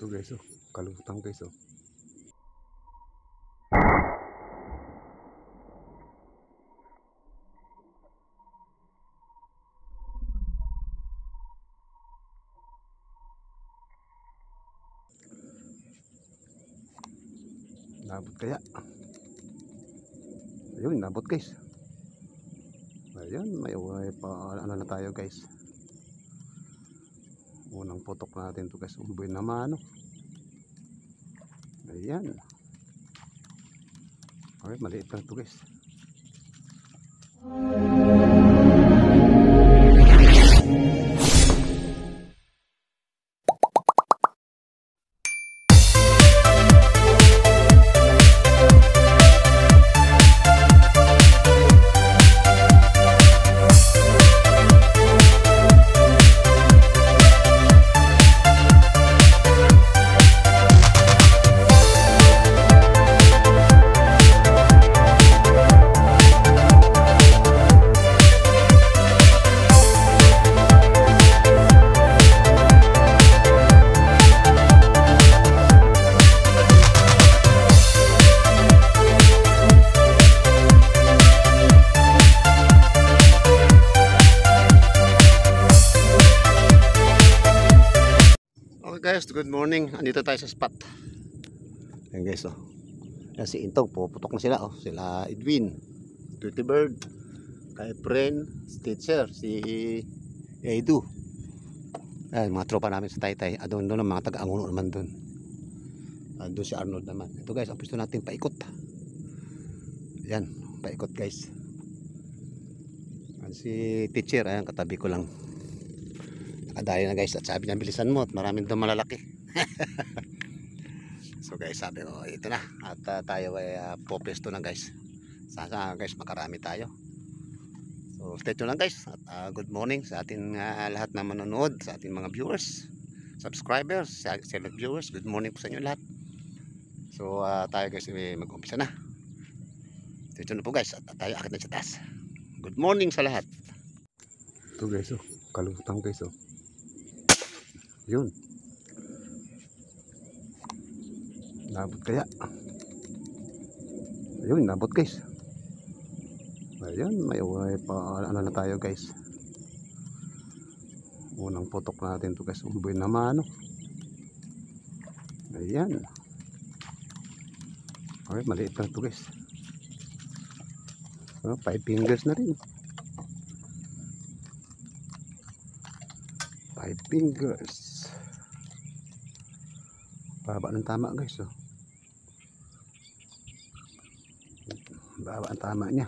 Ito guys, oh, kalutang guys, oh. Nabot kaya? Ayun, nabot guys. Ayun, may pa ano na tayo guys. Unang putok natin to guys. Umboy naman, oh. Ayan. Okay, maliit lang to guys. Guys, good morning. Andito tayo sa spot. Ayan guys, oh. Ayan si Intog, puputok na sila, oh. Sila Edwin, Dirty Bird, kay Pren, Stitcher, si Edu. Ayan, mga tropa namin sa Taytay. Doon ang mga taga-Anguno naman doon. Doon si Arnold naman. Ito guys, ang gusto natin paikot. Ayan, paikot guys. Ayan, si Teacher, ayan, katabi ko lang. Adayo na guys, at sabi niya bilisan mo at maraming doon malalaki. So guys, sabi ko ito na at tayo ay popesto na guys. Sana guys makarami tayo. So stay tuned lang guys at good morning sa ating lahat na manonood, sa ating mga viewers, subscribers, silent viewers. Good morning po sa inyo lahat. So tayo guys mag-umpisa na. Stay tuned na po guys at tayo akit na sa taas. Good morning sa lahat. Ito guys, oh, kalutang guys, oh. Yun. Nabot kaya? Ayun, nabot guys. Ayun, may pa ano na tayo guys. Unang putok natin to guys. Umboy naman, oh. Ayan. Okay, maliit lang to guys. 5 fingers na rin. 5 fingers. Baba ng tama guys, oh. Baba ang tama niya.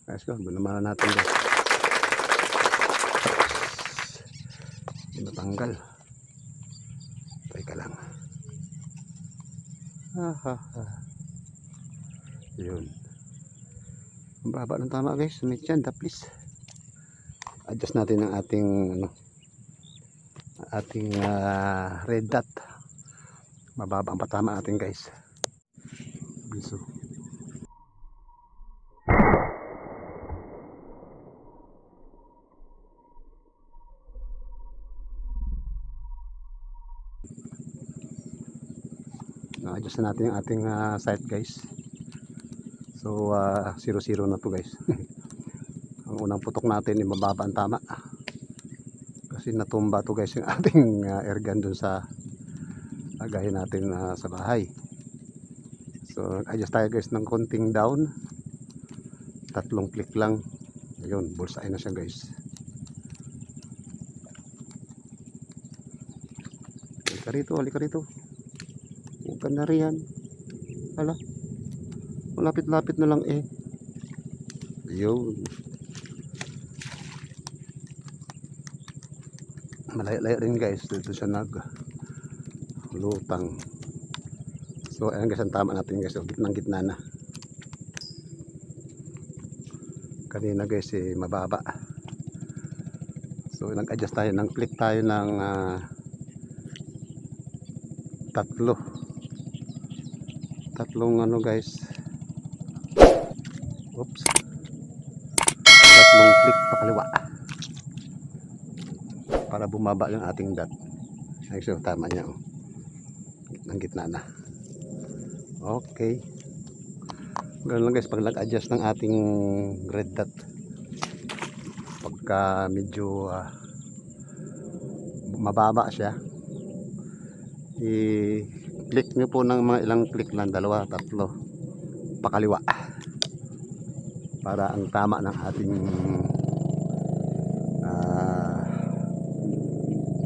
Guys, bunamaran natin guys. Hindi matanggal. Teka lang. Yun. Ang baba ng tama guys. May tiyan, please. Adjust natin ang ating ano, ating red dot. Mababa ang patama natin guys. Biso. Na-adjust na natin yung ating sight guys. So 0-0 na to guys. Ang unang putok natin ay mababa ang tama. Kasi natumba to guys yung ating airgun dun sa lagayan natin sa bahay. So adjust tayo guys ng konting down. 3 click lang. Ayun, bullseye na siya guys. Halika rito. Huwag ka na riyan. Hala, malapit-lapit na lang eh. Ayun. Malayo-layo rin guys. Dito siya lutang. So ayan guys, ang tama natin guys, gitnang-gitna na. Kanina guys mababa. So nag-adjust tayo, click tayo ng 3 ano guys. Oops. 3 click pakaliwa para bumaba yung ating dot. Ay, so tama niya, oh. Ang gitna na. Okay. Ganun lang guys, pag nag-adjust ng ating red dot, pagka medyo mababa siya, i-click nyo po ng mga ilang click lang, 2, 3 pakaliwa, para ang tama ng ating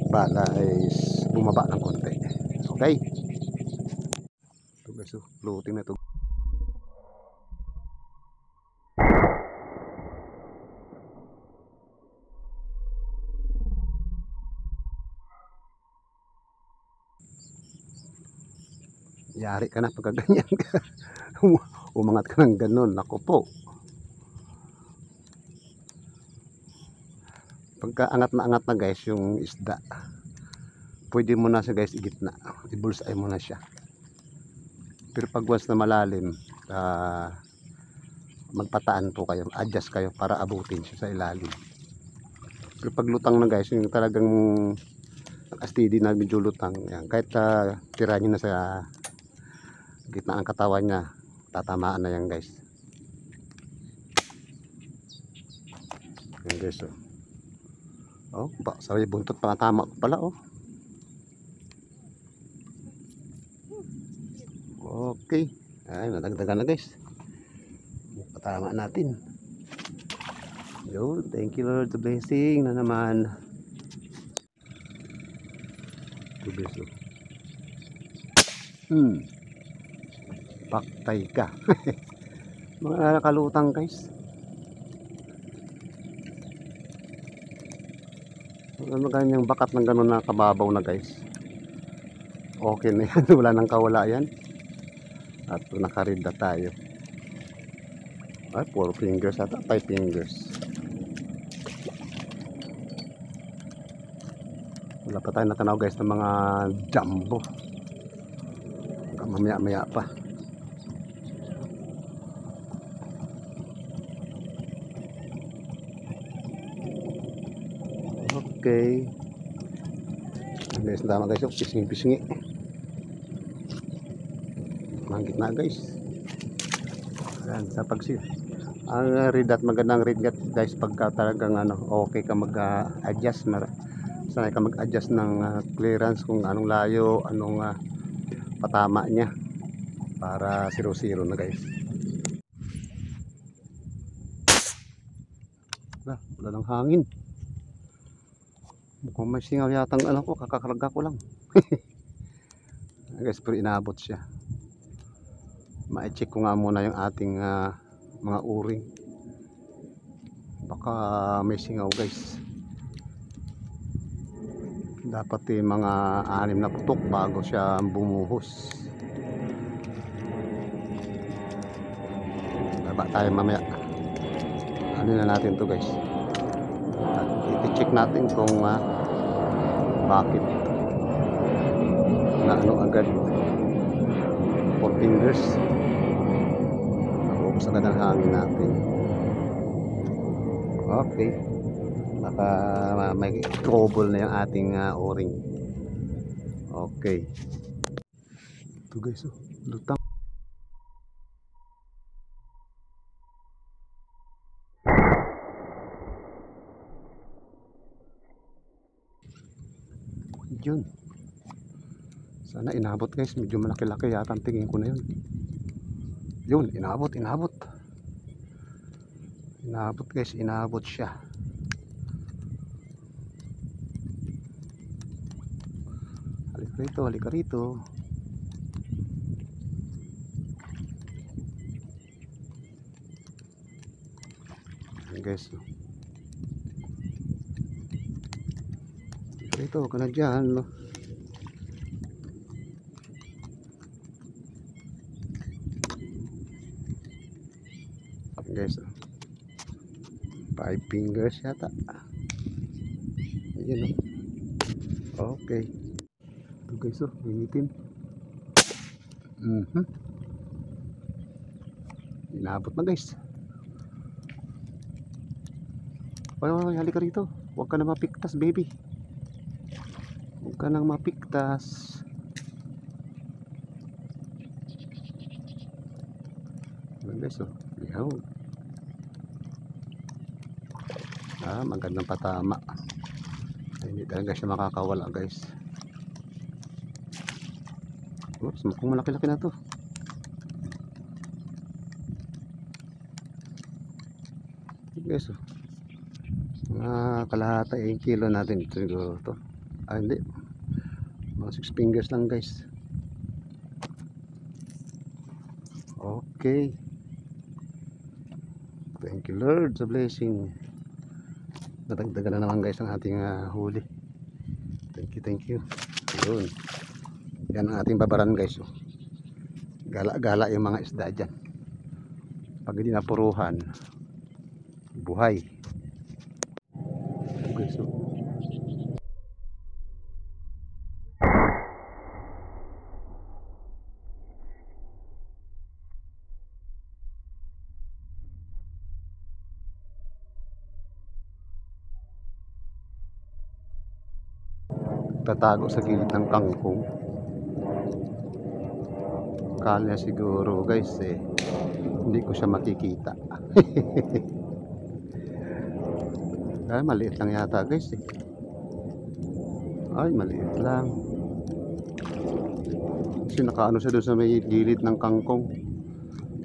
bala is bumaba ng konti. Okay, ito guys, floating na ito. Yari ka na pagka ganyan ka. Umangat ka ng ganun. Naku po. Pagka angat na guys yung isda, pwede mo na siya guys igitna. I-bullseye mo na siya. Pero pag once na malalim, magpataan po kayo. Adjust kayo para abutin siya sa ilalim. Pero pag lutang na guys, yung talagang steady na medyo lutang. Yan. Kahit tira nyo na sa gitna ang katawan niya, tatamaan na yan guys. Yan guys, oh, sabi buntot pa tama pala, oh. Okay, ay nadagdagan na guys. Patama natin. Yo, thank you Lord, the blessing na naman. Tubis, oh. Paktay ka. Mga nakalutang guys. Ano ganyang bakat ng gano'n na kababaw na guys. Okay na yan. Wala nang kawala yan. At nakarida tayo. Ay, 4 fingers ata. 5 fingers. Wala pa tayo natanaw guys ng mga jumbo. Mamaya maya pa. Okay. Guys, tama guys, pisngi-pisngi. Manggit na guys. Ayan, sa pagsi. Ang red dot, magandang red dot guys pagka talagang okay ka mag-adjust. Sanay ka mag-adjust ng clearance kung anong layo, anong patama niya para 0-0 na guys. Wala ng hangin. Mukhang may singaw yatang ko, kakakarga ko lang. Guys, pero inabot siya. Ma-check ko nga muna yung ating mga uring. Baka may singaw guys. Dapat mga 6 na putok bago siya bumuhos. Baba tayo mamaya. Ano na natin to guys. I-check natin kung bakit na agad 4 fingers. Naubos agad ang hangin natin. Okay, baka may trouble na yung ating o-ring. Okay, ito guys, lutang. Yun, sana inabot guys. Medyo malaki-laki yata ang tingin ko na yun. Yun, inabot guys, inabot siya. Halika rito. Ayan guys, ito ka na dyan, no? Guys, 5 fingers yata. Ayan, no? Okay, ito guys, initin. Inabot na guys. Oy, halika rito. Huwag ka na mapiktas baby. Huwag ka nang mapiktas. Ayan guys, oh. Yun. Magandang patama. Hindi talaga siya makakawala guys. Oops, mukhang malaki-laki na to. Guys, oh. Mga kalahati kilo natin ito siguro to. Hindi. Mga 6 fingers lang guys. Okay. Thank you Lord sa blessing. Nadagdagan na naman guys ang ating huli. Thank you. Ayun. Yan ang ating babaran guys. Oh. Gala-gala yung mga isda dyan. Pag hindi napuruhan, buhay. Guys, oh. Tatago sa gilid ng kangkong. Kala siguro guys hindi ko siya makikita. Maliit lang yata guys Ay, maliit lang. Kasi nakaano siya doon sa may gilid ng kangkong.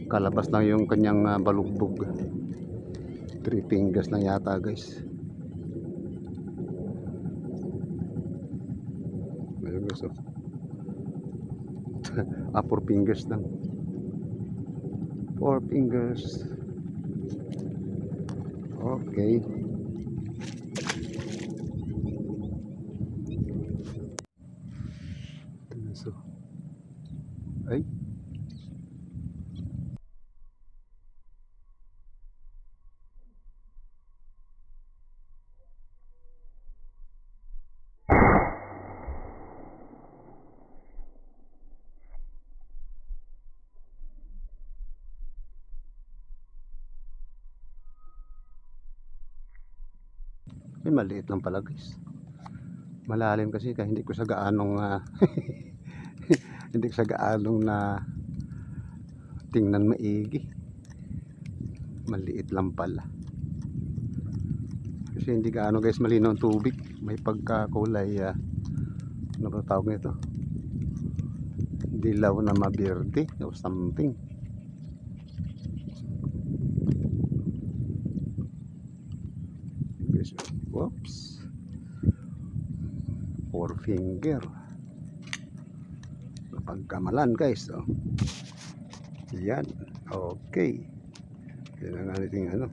Kalabas lang yung kanyang balugbog. 3 fingers lang yata guys. Ayun guys, oh. 4 fingers lang. 4 fingers. Okay. So, ay. Maliit lang pala guys. Malalim kasi kaya hindi ko sa gaanong hindi ko sa gaanong na tingnan maigi. Maliit lang pala. Kasi hindi gaano guys malinaw ang tubig. May pagkakulay ano ba tawag nito? Dilaw na maberde o something. Whoops. 4 finger. Pagkamalan guys. Oh. Yan. Okay. Yan ang ating ano.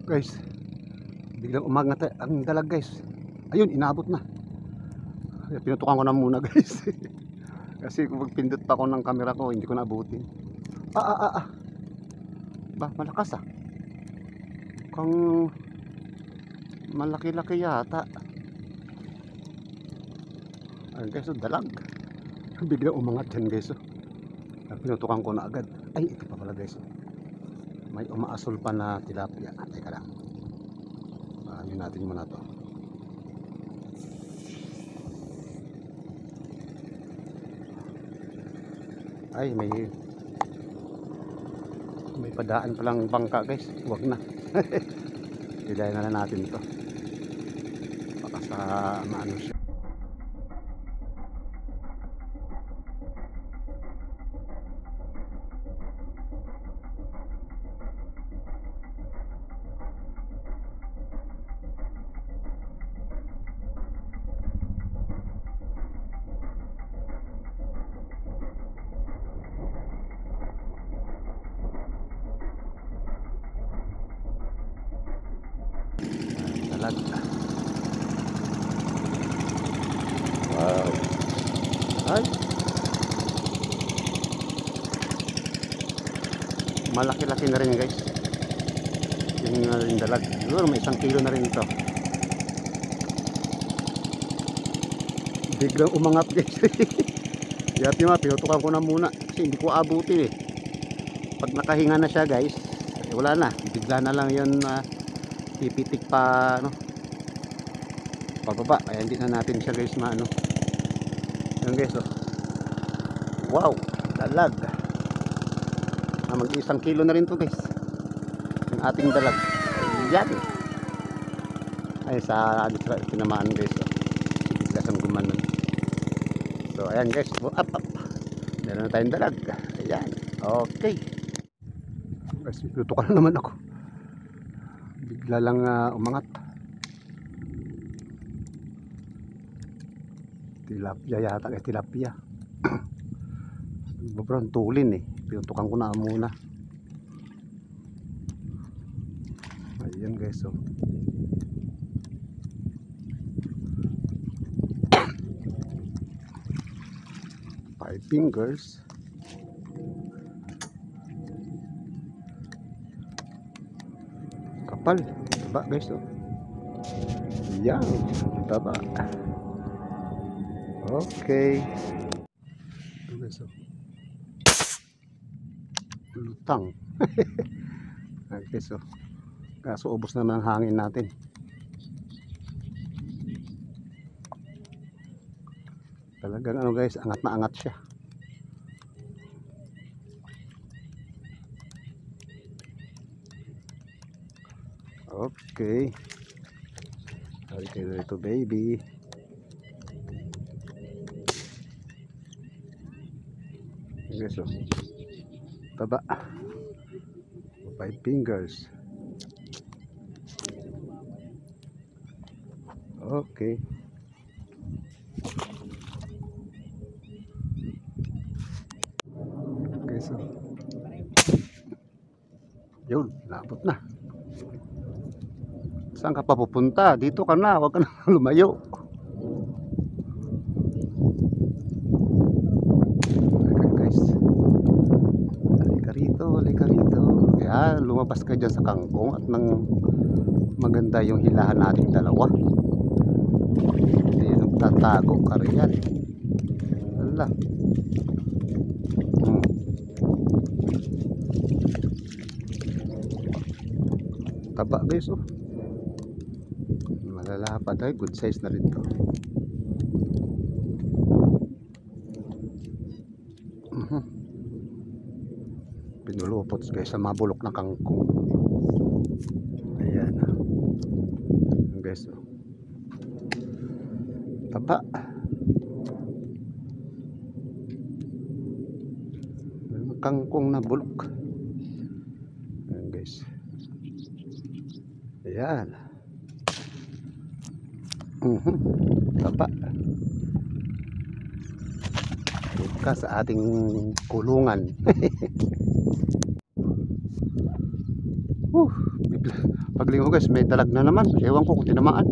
Guys. Biglang umangat ang dalag guys. Ayun, inabot na. Pinutukan ko na muna guys. Kasi kung magpindot pa ako ng camera ko, hindi ko naabutin. Ba, malakas Kung malaki-laki yata. Ayun guys, dalag. Biglang umangat yan guys. Pinutukan ko na agad. Ay, ito pa pala guys. May umaasol pa na tilapia. Teka lang. Ano natin muna to. Ay, may padaan palang bangka guys. Huwag na. Hilayan na lang natin ito. Baka sa maano siya. Dalag. Wow. Ay. Malaki-laki na rin guys. Yung dalag. Siguro may 1 kilo na rin ito. Biglang umangat guys. Yati pinutukan ko na muna. Kasi hindi ko abutin Pag nakahinga na siya guys, wala na. Bigla na lang yun pipitik pa pababa. Kaya hindi na natin siya guys maano. Yan guys Wow, dalag. Mag-1 kilo na rin to guys. Yung ating dalag. Ayan. Ay sa tinamaan guys. Bigla siyang gumanon. So ayan guys. Up. Meron na tayong dalag. Ayan. Okay. Guys, luto ka na naman ako. Bigla lang umangat. Tilapia yata. Tilapia. Sobrang tulin eh. Pinutukan ko na muna. Ayan guys, oh. Five fingers. Kapal. Taba guys, oh. Ayan. Taba. Okay. Ayan guys, oh. Lutang. Okay, so kaso ubos naman ang hangin natin. Talagang ano guys, angat na angat siya. Okay. Okay, ito baby. Okay, so taba. 5 fingers. Okay. Okay, so yun, labot na. Saan ka pa pupunta? Dito ka na, huwag ka na lumayo. Halika rito. Kaya lumabas ka dyan sa kangkong at nang maganda yung hilahan nating dalawa. Ayun, nagtatago ka rin yan. Hala. Taba guys, oh. Malalapad ay, good size na rin to. Pinulupot guys sa mabulok na kangkong. Ayan guys, oh. Taba. Kangkong na bulok. Ayan guys. Ayan. Taba. Ka sa ating kulungan. Paglingo guys, may dalag na naman. Ewan ko kung tinamaan.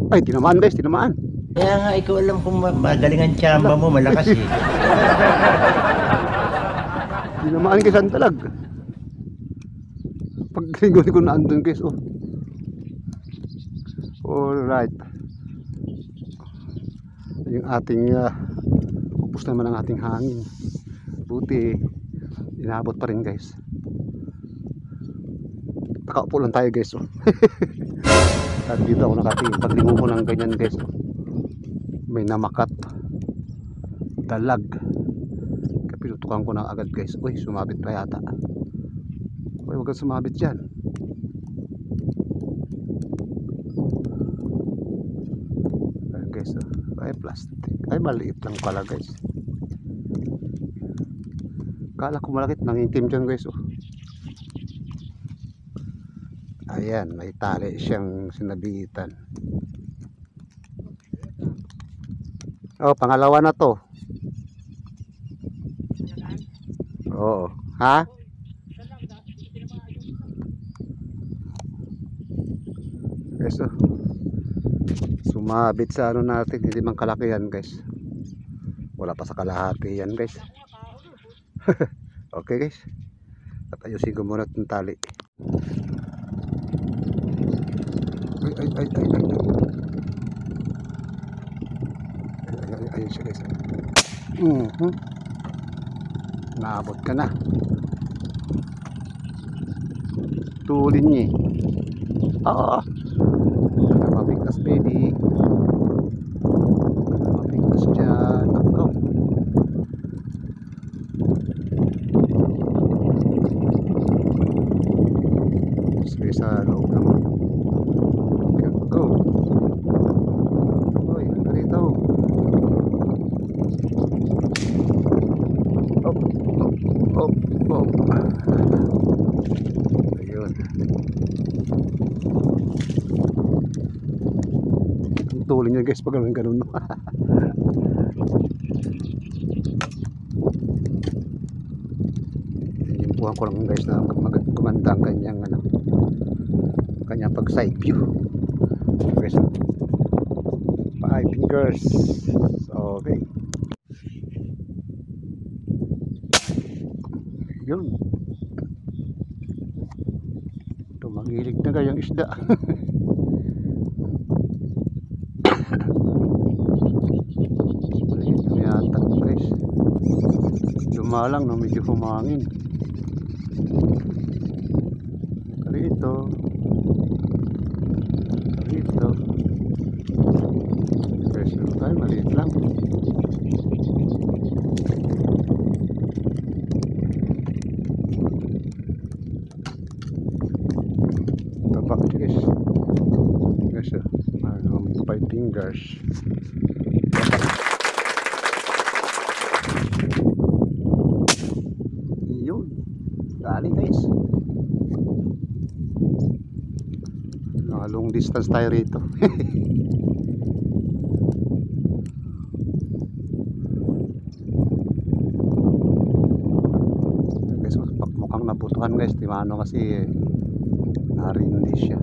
Ay, tinamaan guys, tinamaan. Kaya nga, ikaw alam kung magaling ang tsamba mo, malakas eh. Tinamaan guys ang dalag. Paglingo ko na andun guys, oh. Alright. Yung ating upos naman ang ating hangin. Buti inabot pa rin guys. Nakaupo lang tayo guys, oh. At dito ako nakatingin. Paglingo ko ng ganyan guys, oh. May namakat dalag. Kapinutukan ko na agad guys. Uy, sumabit pa yata. Uy, huwag kang sumabit dyan. Ayan guys, oh. Ay, plastic. Ay, maliit lang pala guys. Kala ko malakit, nangitim dyan guys, oh. Ayan, may tali siyang sinabitan. Oh, pangalawa na to. Oo. Ha? Guys, oh. Sumabit sa ano natin, hindi man kalaki yan guys. Wala pa sa kalahati yan guys. Okay guys. At ayusin ko muna itong tali. Ay. Ayun siya guys. Naabot ka na. Tulin niya. Oo. Mabigtas baby. Mabigtas dyan. Ako. rito. Op, op, op, op. Ayun. Ang tuloy niya guys pag ganun. Inupuhan ko lang guys na gumanda ang kanyang kanyang pag side view. Guys, 5 fingers. Okay. Yun. Tumagilig na kayang isda. Maliit na yata guys. Dumalang na medyo humangin. Rito. Guys, ay maliit lang. Tapak guys. Guys, 5 fingers. Yun. Dali guys. Long distance tayo rito. Guys, mukhang nabutuhan guys. Timano kasi narindi siya.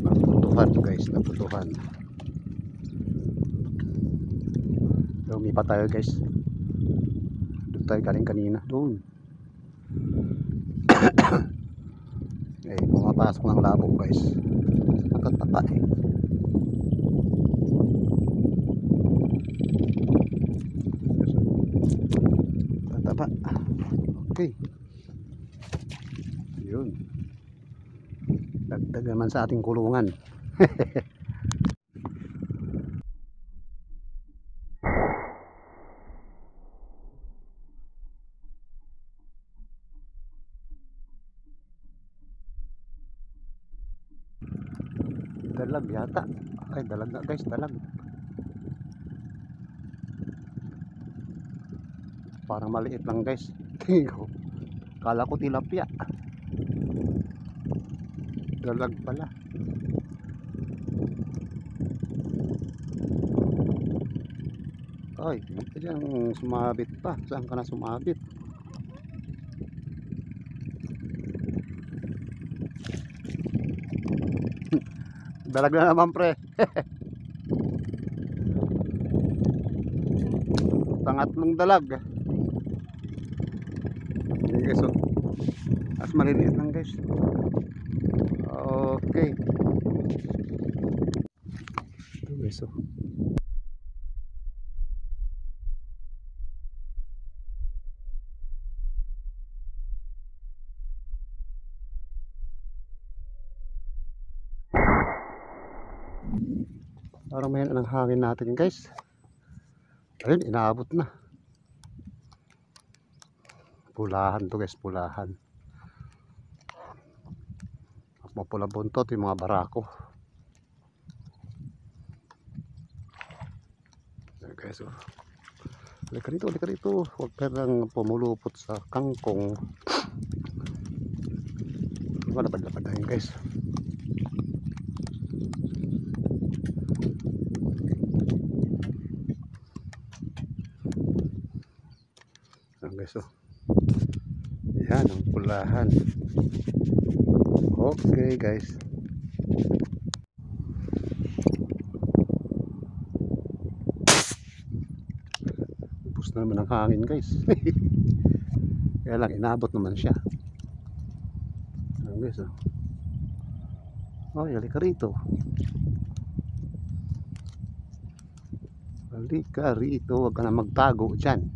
Nabutuhan guys, nabutuhan. Lumipat tayo guys. Doon tayo galing kanina. Doon. Eh, pumapasok ng labo guys. Nakatapa eh. Tatapa. Okay. Yun. Dagdag naman sa ating kulungan. Dalag yata. Ay, dalag na guys, dalag. Parang maliit lang guys. Tingin ko. Kala ko tilapia. Dalag pala. Ay, diyan sumabit pa. Saan ka na sumabit? Dalag na naman pre. Pangatlong dalag. Ayan guys, oh. As maliliit lang guys. Okay. Ito guys, oh. Parang may ang hangin natin guys. Ayun, inaabot na. Pulahan to guys, pulahan. Mapula buntot yung mga barako. Ayan guys, oh. Halika rito. Huwag perang pumulupot sa kangkong. Lapad-lapad na yun guys. Guys, oh. Yan ang pulahan. Okay guys. Ubus na naman ang hangin guys. Kaya lang inabot naman siya. Yan guys, oh. Ay, halika rito. Halika rito. Huwag ka na magtago dyan.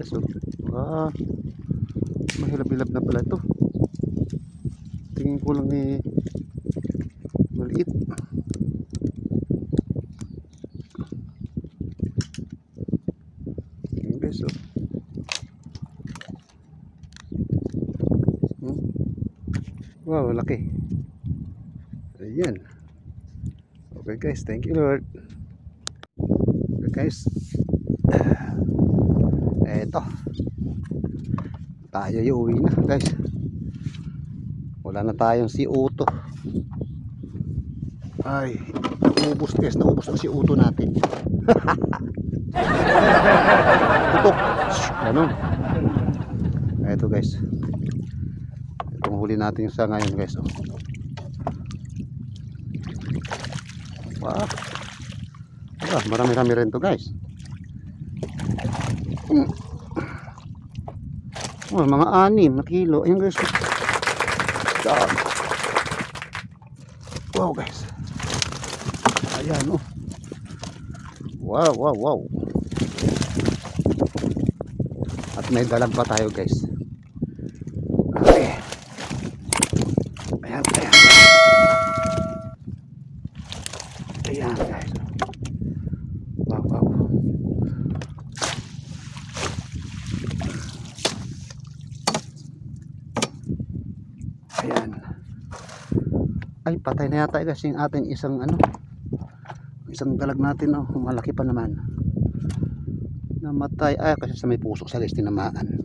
So, mahilab-hilab na pala ito. Tingin ko lang eh maliit. Ayan guys, oh. Wow, laki. Ayan. Okay guys, thank you Lord. Okay guys. Eto. Tayo uwi na guys. Wala na tayong CO2. Ay, naubos guys, naubos ang CO2 natin. Tutok. Ganun. Eto guys. Itong huli natin sa ngayon guys. Oh. Wow. Ah, marami-rami rin to guys. Oh, mga 6 na kilo. Ayun guys. Dog. Wow guys. Ayan oh. Wow, wow, wow. At may dalag pa tayo guys. Okay. Ayan, ayan. Ayan guys. Wow, wow. Ayan. Ay, patay na yata guys yung ating isang isang dalag natin oh, malaki pa naman. Namatay. Ay, kasi sa may puso sa guys tinamaan.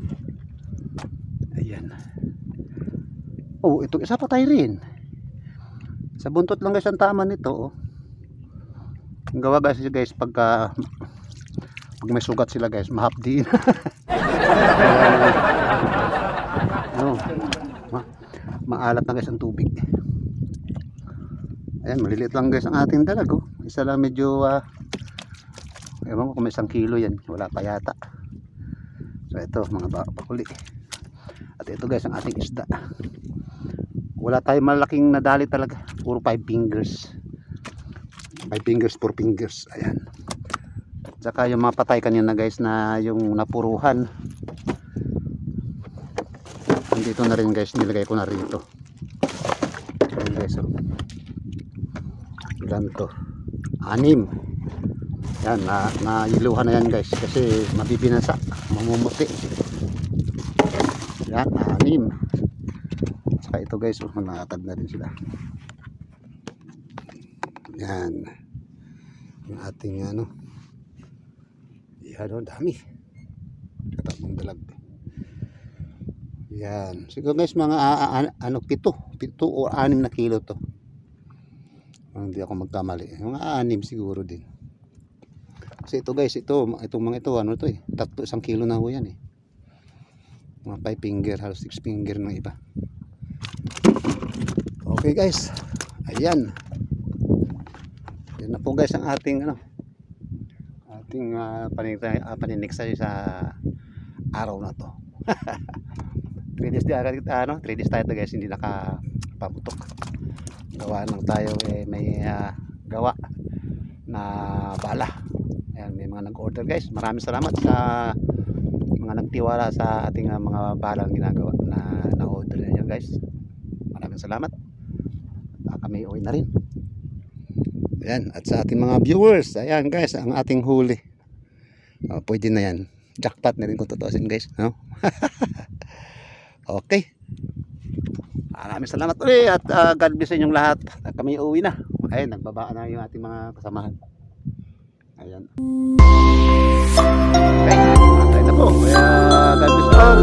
Ayan. Oh, itong isa patay rin. Sa buntot lang guys ang tama nito oh. Ang gawa guys pag may sugat sila guys, mahapdi na. Oh, maalat na guys ang tubig. Ayan, maliliit lang guys ang ating dalag oh. Isa lang medyo ewan ko kung may 1 kilo yan, wala pa yata. So ito mga pakuli. At ito guys ang ating isda. Wala tayong malaking nadali talaga, puro 5 fingers. 5 fingers, 4 fingers. Ayan. Tsaka yung mga patay kanina guys na yung napuruhan, dito na rin guys, nilagay ko na rito. Ayan guys oh. Ilan to? 6. Yan, nailuhan na yan guys kasi mabibinasa, mamumuti. Yan, 6. Saka ito guys oh, nakatag na din sila. Yan yung ating yan oh, dami. Katabang dalag. Yan, siguro guys mga 7 o 6 na kilo to. Hindi ako magkamali, mga 6 siguro din. Kasi ito guys, itong mga ito ano to eh, 1 kilo na ho yan eh. Mga 5 finger, halos 6 finger ng iba. Okay guys, ayan. Yan na po guys ang ating ating paniniksay sa araw na to. 3 days tayo to guys, hindi nakapabutok. Gawa lang tayo eh, may gawa na bala. Ayan, may mga nag-order guys. Maraming salamat sa mga nagtiwala sa ating mga balang ginagawa na order niyo guys. Maraming salamat. Kami uwi na rin. Ayan, at sa ating mga viewers, ayan guys, ang ating huli. Pwede na yan. Jackpot na rin kung tutusin guys, no? Okay. Maraming salamat ulit at God bless sa inyong lahat. Kami uwi na. Ayan, nagbabaan na yung ating mga kasamahan. Ayan. Okay, matay na po. Kaya God bless all.